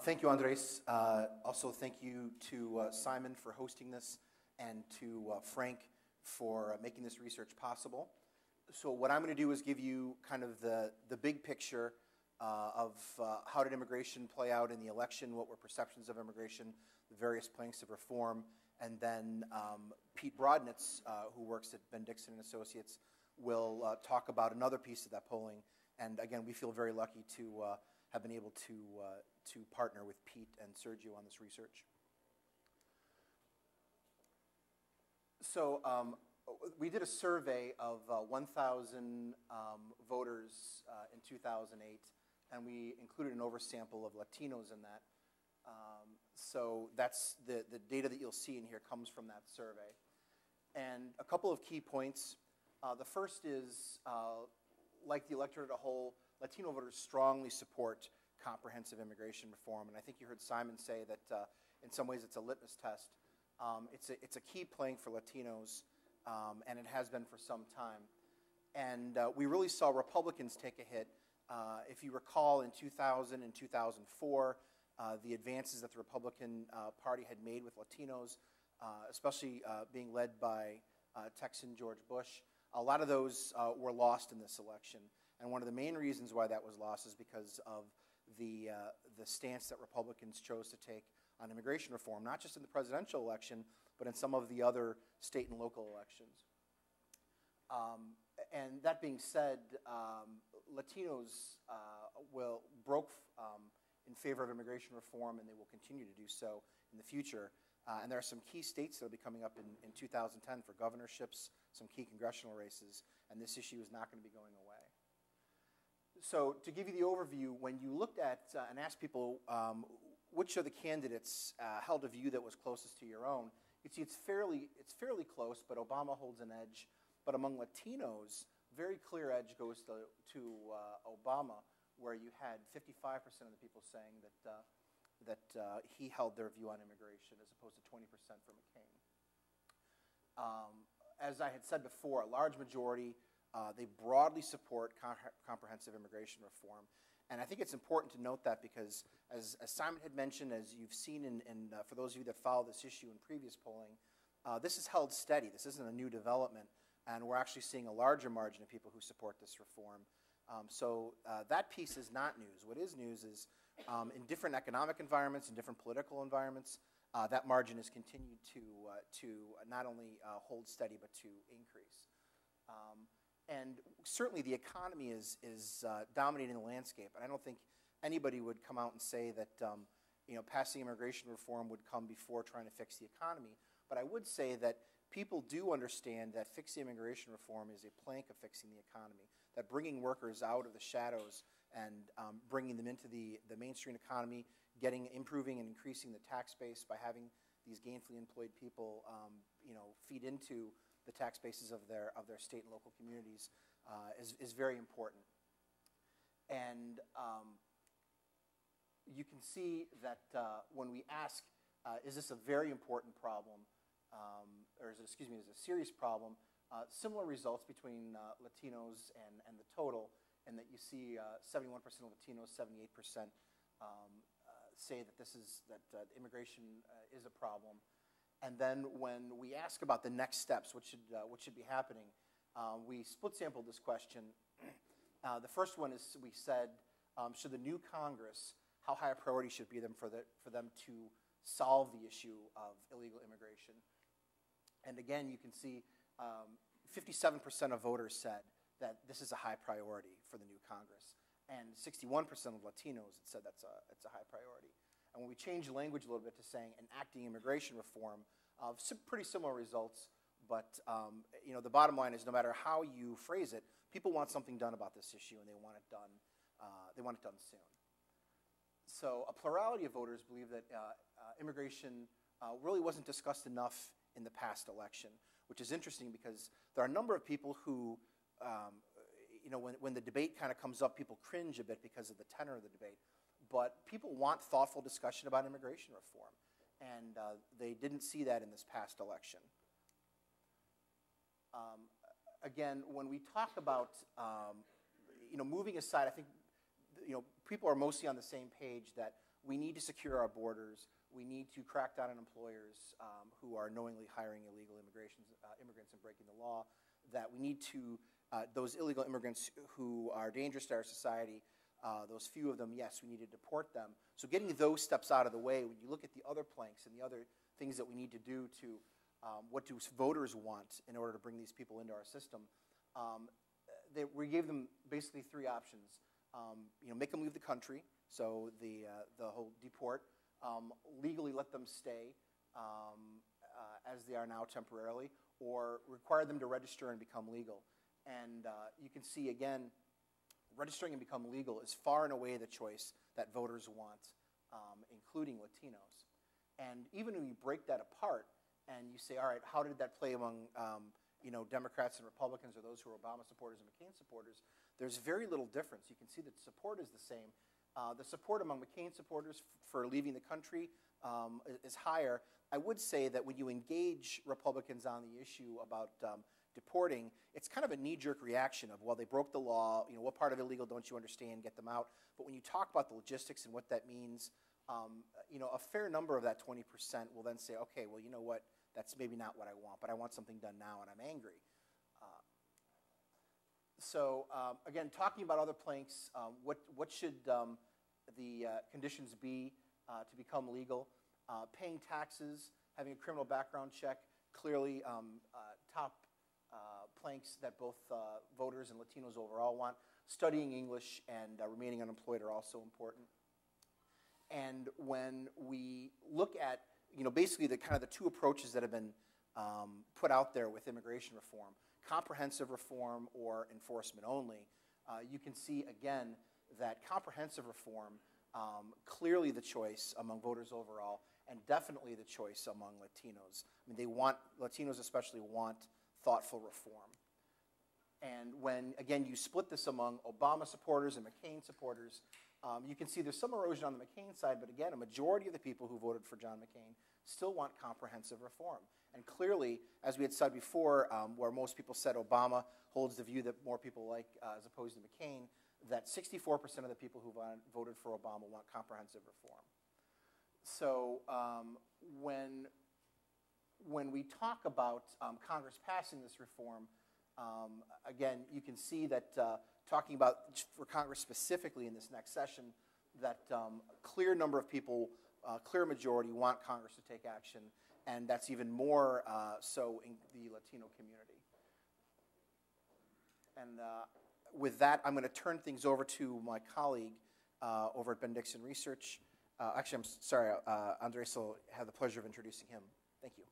Thank you, Andres. Also, thank you to Simon for hosting this and to Frank for making this research possible. So what I'm going to do is give you kind of the big picture of how did immigration play out in the election, what were perceptions of immigration, the various planks of reform, and then Pete Brodnitz, who works at Ben Dixon and Associates, will talk about another piece of that polling. And again, we feel very lucky to have been able to partner with Pete and Sergio on this research. So we did a survey of 1,000 voters in 2008, and we included an oversample of Latinos in that. So that's the data that you'll see in here comes from that survey. And a couple of key points. The first is, like the electorate as a whole, Latino voters strongly support comprehensive immigration reform. And I think you heard Simon say that in some ways it's a litmus test. It's a key plank for Latinos, and it has been for some time. And we really saw Republicans take a hit. If you recall, in 2000 and 2004, the advances that the Republican Party had made with Latinos, especially being led by Texan George Bush, a lot of those were lost in this election. And one of the main reasons why that was lost is because of the stance that Republicans chose to take on immigration reform, not just in the presidential election, but in some of the other state and local elections. And that being said, Latinos broke in favor of immigration reform, and they will continue to do so in the future. And there are some key states that will be coming up in 2010 for governorships, some key congressional races, and this issue is not going to be going away. So to give you the overview, when you looked at and asked people which of the candidates held a view that was closest to your own, you see it's fairly close, but Obama holds an edge. But among Latinos, very clear edge goes to Obama, where you had 55% of the people saying that he held their view on immigration, as opposed to 20% for McCain. As I had said before, a large majority, they broadly support comprehensive immigration reform. And I think it's important to note that because, as Simon had mentioned, as you've seen, for those of you that follow this issue in previous polling, this is held steady. This isn't a new development, and we're actually seeing a larger margin of people who support this reform. So that piece is not news. What is news is in different economic environments, in different political environments, that margin has continued to not only hold steady, but to increase. And certainly the economy is dominating the landscape. And I don't think anybody would come out and say that passing immigration reform would come before trying to fix the economy. But I would say that people do understand that fixing immigration reform is a plank of fixing the economy, that bringing workers out of the shadows and bringing them into the mainstream economy, improving and increasing the tax base by having these gainfully employed people feed into the tax bases of their state and local communities is very important. And you can see that when we ask, is this a very important problem, or is it a serious problem, similar results between Latinos and the total, and that you see 71% of Latinos, 78% say that immigration is a problem. And then when we ask about the next steps, what should be happening, we split sampled this question. The first one is we said, should the new Congress, how high a priority should be for them to solve the issue of illegal immigration? And again, you can see 57% of voters said that this is a high priority for the new Congress, and 61% of Latinos said it's a high priority. And when we change the language a little bit to saying enacting immigration reform, some pretty similar results, but the bottom line is no matter how you phrase it, people want something done about this issue, and they want it done. They want it done soon. So a plurality of voters believe that immigration really wasn't discussed enough in the past election, which is interesting because there are a number of people who, when the debate kind of comes up, people cringe a bit because of the tenor of the debate. But people want thoughtful discussion about immigration reform, and they didn't see that in this past election. Again, when we talk about moving aside, I think people are mostly on the same page that we need to secure our borders. We need to crack down on employers who are knowingly hiring illegal immigrants and breaking the law. That we need to, those illegal immigrants who are dangerous to our society, those few of them, yes, we need to deport them. So getting those steps out of the way, when you look at the other planks and the other things that we need to do to, what do voters want in order to bring these people into our system, we gave them basically three options. Make them leave the country, so the whole deport, legally let them stay as they are now temporarily, or require them to register and become legal. And you can see, again, registering and become legal is far and away the choice that voters want, including Latinos. And even when you break that apart and you say, all right, how did that play among Democrats and Republicans, or those who are Obama supporters and McCain supporters, there's very little difference. You can see that support is the same. The support among McCain supporters for leaving the country is higher. I would say that when you engage Republicans on the issue about deporting, it's kind of a knee-jerk reaction of, well, they broke the law, what part of illegal don't you understand, get them out. But when you talk about the logistics and what that means, a fair number of that 20% will then say, okay, well, you know what, that's maybe not what I want, but I want something done now and I'm angry. Again, talking about other planks, what should the conditions be to become legal? Paying taxes, having a criminal background check, clearly top planks that both voters and Latinos overall want. Studying English and remaining unemployed are also important. And when we look at, basically the kind of the two approaches that have been put out there with immigration reform, comprehensive reform or enforcement only, you can see again that comprehensive reform, clearly the choice among voters overall, and definitely the choice among Latinos. I mean, Latinos especially want thoughtful reform. And when, again, you split this among Obama supporters and McCain supporters, you can see there's some erosion on the McCain side, but again, a majority of the people who voted for John McCain still want comprehensive reform. And clearly, as we had said before, where most people said Obama holds the view that more people like, as opposed to McCain, that 64% of the people who voted for Obama want comprehensive reform. So when we talk about Congress passing this reform, again, you can see that talking about, for Congress specifically in this next session, that a clear number of people, clear majority, want Congress to take action, and that's even more so in the Latino community. And with that, I'm going to turn things over to my colleague over at Ben-Dixon Research. Actually, I'm sorry, Andres will have the pleasure of introducing him. Thank you.